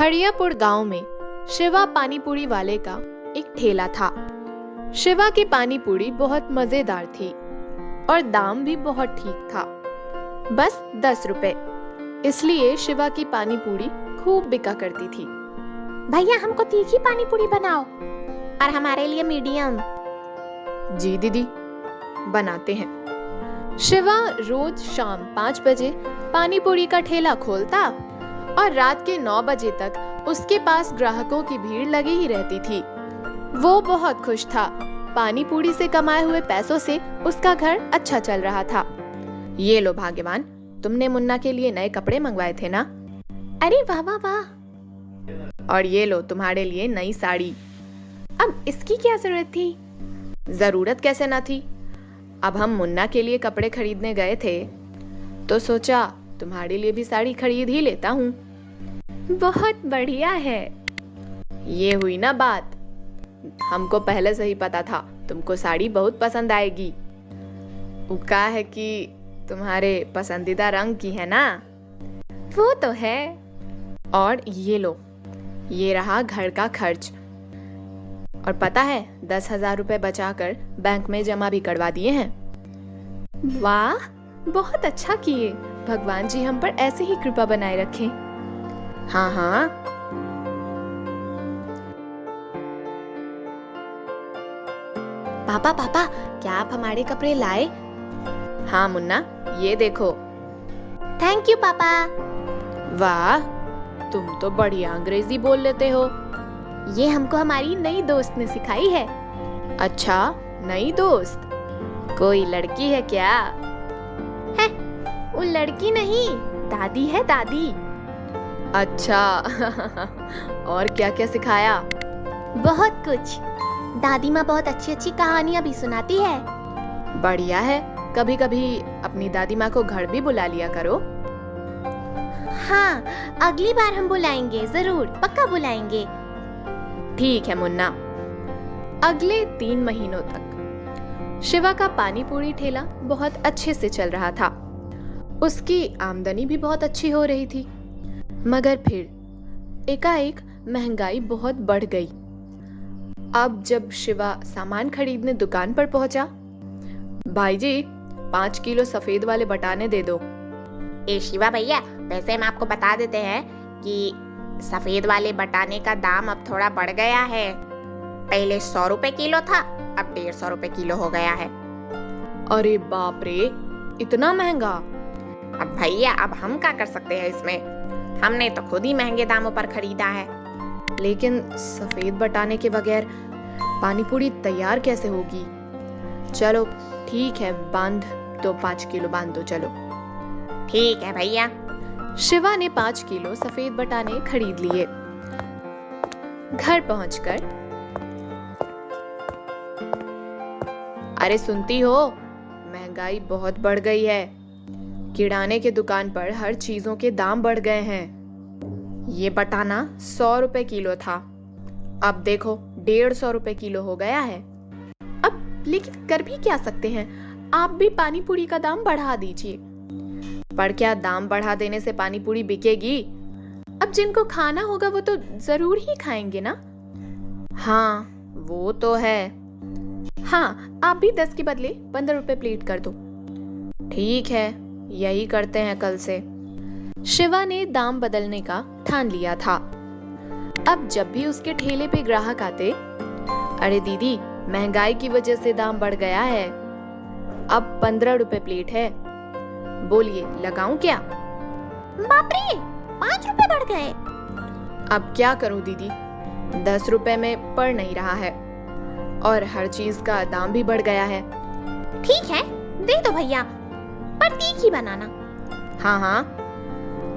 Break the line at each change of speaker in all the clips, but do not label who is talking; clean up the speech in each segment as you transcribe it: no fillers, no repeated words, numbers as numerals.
हरियापुर गांव में शिवा पानीपुरी वाले का एक ठेला था। शिवा की पानीपुरी बहुत मजेदार थी और दाम भी बहुत ठीक था, बस 10 रुपए। इसलिए शिवा की पानीपुरी खूब बिका करती थी।
भैया हमको तीखी पानीपुरी बनाओ और हमारे लिए मीडियम।
जी दीदी, बनाते हैं। शिवा रोज शाम 5 बजे पानीपुरी का ठेला खोलता और रात के 9 बजे तक उसके पास ग्राहकों की भीड़ लगी ही रहती थी। वो बहुत खुश था। पानीपुरी से कमाए हुए पैसों से उसका घर अच्छा चल रहा था। ये लो भाग्यवान, तुमने मुन्ना के लिए नए कपड़े मंगवाए थे ना?
अरे वाह वाह वाह।
और ये लो तुम्हारे लिए नई साड़ी।
अब इसकी क्या जरूरत थी?
जरूरत कैसे ना थी? अब हम मुन्ना के लिए कपड़े खरीदने गए थे तो सोचा तुम्हारे लिए भी साड़ी खरीद ही लेता हूँ।
बहुत बढ़िया है।
ये हुई ना बात। हमको पहले से ही पता था तुमको साड़ी बहुत पसंद आएगी। वो क्या है कि तुम्हारे पसंदीदा रंग की है ना?
वो तो है।
और ये लो, ये रहा घर का खर्च। और पता है 10,000 रुपए बचाकर बैंक में जमा भी करवा दिए हैं।
वाह, बहुत अच्छा किए। भगवान जी हम पर ऐसे ही कृपा बनाए रखें।
हाँ हाँ।
पापा पापा, क्या आप हमारे कपड़े लाए?
हाँ मुन्ना, ये देखो।
थैंक यू पापा।
वाह, तुम तो बढ़िया अंग्रेजी बोल लेते हो।
ये हमको हमारी नई दोस्त ने सिखाई है।
अच्छा, नई दोस्त? कोई लड़की है क्या?
है, वो लड़की नहीं, दादी है दादी।
अच्छा और क्या क्या सिखाया?
बहुत कुछ। दादी माँ बहुत अच्छी अच्छी कहानियाँ भी सुनाती है।
बढ़िया है। कभी कभी अपनी दादी माँ को घर भी बुला लिया करो।
हाँ, अगली बार हम बुलाएंगे, जरूर पक्का बुलाएंगे।
ठीक है मुन्ना। अगले 3 महीनों तक शिवा का पानीपुरी ठेला बहुत अच्छे से चल रहा था। उसकी आमदनी भी बहुत अच्छी हो रही थी। मगर फिर एकाएक महंगाई बहुत बढ़ गई। अब जब शिवा सामान खरीदने दुकान पर पहुंचा, भाई जी 5 किलो सफेद वाले बटाने दे दो।
ए शिवा भैया, वैसे हम आपको बता देते हैं कि सफेद वाले बटाने का दाम अब थोड़ा बढ़ गया है। पहले 100 रुपए किलो था, अब 150 रुपए किलो हो गया है।
अरे बाप रे, इतना महंगा?
अब भैया, अब हम क्या कर सकते हैं इसमें? हमने तो खुद ही महंगे दामों पर खरीदा है।
लेकिन सफेद बटाने के बगैर पानीपुरी तैयार कैसे होगी? चलो ठीक है, बांध दो, 5 किलो बांध दो। चलो
ठीक है भैया।
शिवा ने 5 किलो सफेद बटाने खरीद लिए। घर पहुंचकर, अरे सुनती हो, महंगाई बहुत बढ़ गई है। किराने के दुकान पर हर चीजों के दाम बढ़ गए हैं। ये बटाना 100 रुपए किलो था, अब देखो 150 रुपए किलो हो गया है।
अब लेकिन कर भी क्या सकते हैं? आप भी पानीपुरी का दाम बढ़ा दीजिए।
पर क्या दाम बढ़ा देने से पानीपुरी बिकेगी?
अब जिनको खाना होगा वो तो जरूर ही खाएंगे ना।
हाँ वो तो है।
हाँ, आप भी 10 के बदले 15 रुपए प्लेट कर दो।
ठीक है, यही करते हैं कल से। शिवा ने दाम बदलने का ठान लिया था। अब जब भी उसके ठेले पे ग्राहक आते, अरे दीदी महंगाई की वजह से दाम बढ़ गया है, अब 15 रुपए प्लेट है, बोलिए लगाऊं क्या?
बाप रे, 5 रुपए बढ़ गए।
अब क्या करूं दीदी, 10 रुपए में पड़ नहीं रहा है और हर चीज का दाम भी बढ़ गया है।
ठीक है, दे दो भैया, पर तीखी बनाना।
हाँ हाँ।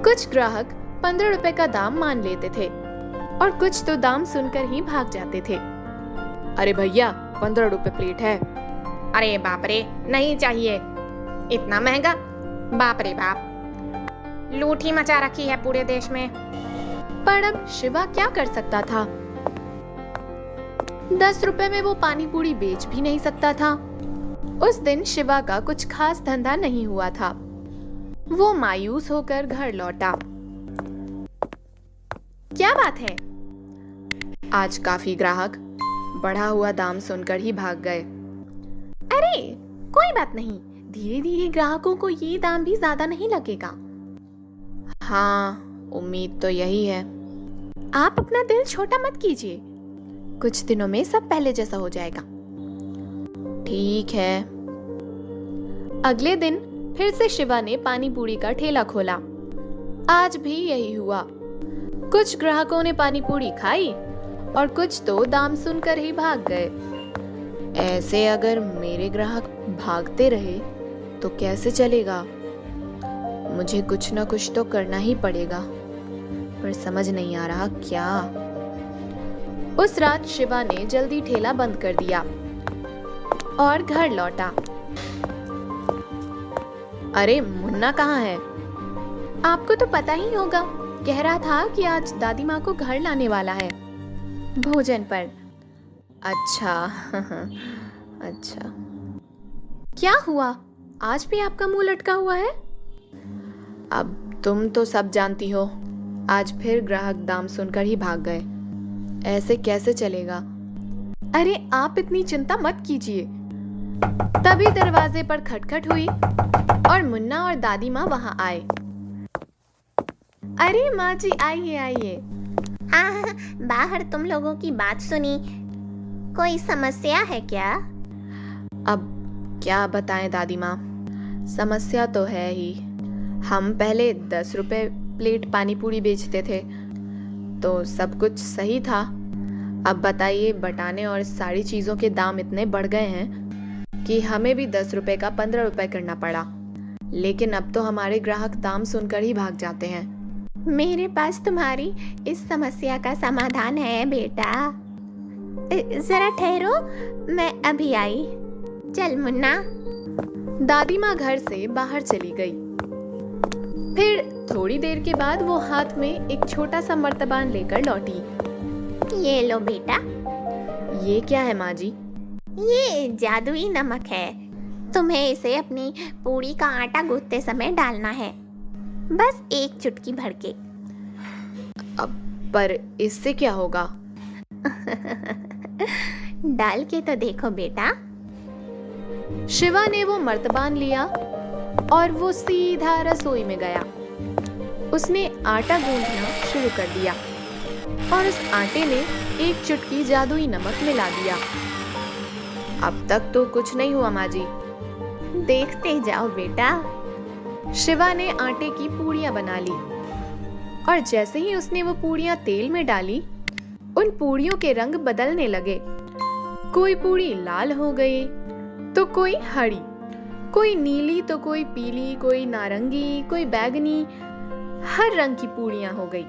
कुछ ग्राहक 15 रुपए का दाम मान लेते थे और कुछ तो दाम सुनकर ही भाग जाते थे। अरे भैया 15 रुपए प्लेट है।
अरे बाप रे, नहीं चाहिए, इतना महंगा? बाप रे बाप, लूट ही मचा रखी है पूरे देश में।
पर अब शिवा क्या कर सकता था? 10 रुपए में वो पानीपुरी बेच भी नहीं सकता था। उस दिन शिवा का कुछ खास धंधा नहीं हुआ था। वो मायूस होकर घर लौटा। क्या बात है? आज काफी ग्राहक बढ़ा हुआ दाम सुनकर ही भाग गए। अरे कोई बात नहीं, धीरे धीरे ग्राहकों को ये दाम भी ज्यादा नहीं लगेगा। हाँ, उम्मीद तो यही है। आप अपना दिल छोटा मत कीजिए, कुछ दिनों में सब पहले जैसा हो जाएगा। ठीक है। अगले दिन फिर से शिवा ने पानी पूरी का ठेला खोला। आज भी यही हुआ। कुछ ग्राहकों ने पानी पूरी खाई और कुछ तो दाम सुनकर ही भाग गए। ऐसे अगर मेरे ग्राहक भागते रहे तो कैसे चलेगा? मुझे कुछ ना कुछ तो करना ही पड़ेगा, पर समझ नहीं आ रहा क्या। उस रात शिवा ने जल्दी ठेला बंद कर दिया और घर लौटा। अरे मुन्ना कहाँ है? आपको तो पता ही होगा, कह रहा था कि आज दादी माँ को घर लाने वाला है भोजन पर। अच्छा अच्छा। क्या हुआ, आज भी आपका मुंह लटका हुआ है? अब तुम तो सब जानती हो, आज फिर ग्राहक दाम सुनकर ही भाग गए। ऐसे कैसे चलेगा? अरे आप इतनी चिंता मत कीजिए। तभी दरवाजे पर खटखट हुई और मुन्ना और दादी माँ वहां आए। अरे माँ जी, आइए आइए।
हाँ, बाहर तुम लोगों की बात सुनी, कोई समस्या है क्या?
अब क्या बताएं दादी माँ, समस्या तो है ही। हम पहले 10 रुपए प्लेट पानी पूरी बेचते थे तो सब कुछ सही था। अब बताइए, बटाने और सारी चीज़ों के दाम इतने बढ़ गए हैं कि हमें भी 10 रुपए का 15 रुपए करना पड़ा। लेकिन अब तो हमारे ग्राहक दाम सुनकर ही भाग जाते हैं।
मेरे पास तुम्हारी इस समस्या का समाधान है बेटा। जरा ठहरो, मैं अभी आई। चल मुन्ना।
दादी माँ घर से बाहर चली गई। फिर थोड़ी देर के बाद वो हाथ में एक छोटा सा मर्तबान लेकर लौटी।
ये लो बेटा।
ये क्या है माँ जी?
ये जादुई नमक है, तुम्हें इसे अपनी पूरी का आटा गूंथते समय डालना है, बस एक चुटकी भर के।
अब पर इससे क्या होगा?
डाल के तो देखो बेटा।
शिवा ने वो मर्तबान लिया और वो सीधा रसोई में गया। उसने आटा गूंथना शुरू कर दिया और उस आटे में एक चुटकी जादुई नमक मिला दिया। अब तक तो कुछ नहीं हुआ माँ जी।
देखते जाओ बेटा।
शिवा ने आटे की पूड़ियां बना ली और जैसे ही उसने वो पूड़ियां तेल में डाली, उन पूड़ियों के रंग बदलने लगे। कोई पूड़ी लाल हो गई तो कोई हरी, कोई नीली तो कोई पीली, कोई नारंगी, कोई बैगनी, हर रंग की पूड़ियां हो गई।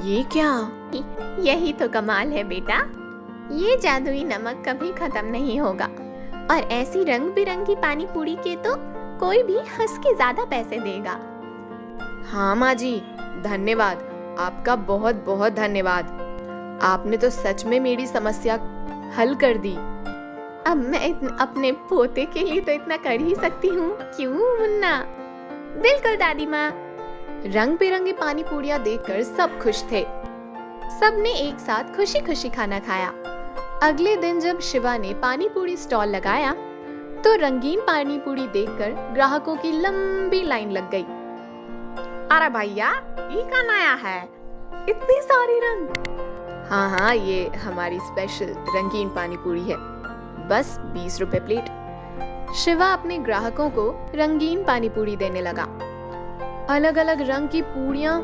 ये क्या?
यही तो कमाल है बेटा, ये जादुई नमक कभी खत्म नहीं होगा। और ऐसी रंग बिरंगी पानी पूरी के तो कोई भी हंस के ज्यादा पैसे देगा।
हाँ माँ जी, धन्यवाद, आपका बहुत बहुत धन्यवाद। आपने तो सच में मेरी समस्या हल कर दी।
अब मैं अपने पोते के लिए तो इतना कर ही सकती हूँ, क्यों मुन्ना? बिल्कुल दादी माँ।
रंग बिरंगी पानी पूड़ियाँ देखकर सब खुश थे। सबने एक साथ खुशी खुशी खाना खाया। अगले दिन जब शिवा ने पानी पूरी स्टॉल लगाया तो रंगीन पानी पूरी देखकर ग्राहकों की लंबी लाइन लग गई।
अरे भैया, ये क्या नया है,
इतनी सारी रंग? हाँ हाँ, ये हमारी स्पेशल रंगीन पानी पूरी है, बस 20 रुपए प्लेट। शिवा अपने ग्राहकों को रंगीन पानी पूरी देने लगा। अलग अलग रंग की पूड़ियाँ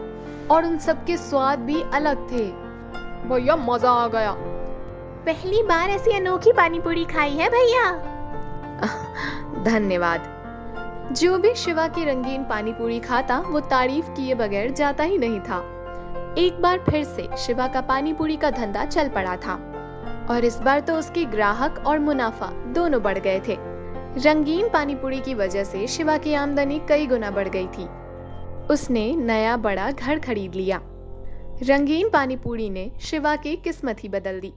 और उन सब के स्वाद भी अलग थे। भैया मजा आ गया।
पहली बार ऐसी अनोखी पानी पूरी खाई है भैया।
धन्यवाद। जो भी शिवा की रंगीन पानी पूरी खाता वो तारीफ किए बगैर जाता ही नहीं था। एक बार फिर से शिवा का पानी पूरी का धंधा चल पड़ा था और इस बार तो उसके ग्राहक और मुनाफा दोनों बढ़ गए थे। रंगीन पानी पूरी की वजह से शिवा की आमदनी कई गुना बढ़ गई थी। उसने नया बड़ा घर खरीद लिया। रंगीन पानी पूरी ने शिवा की किस्मत ही बदल दी।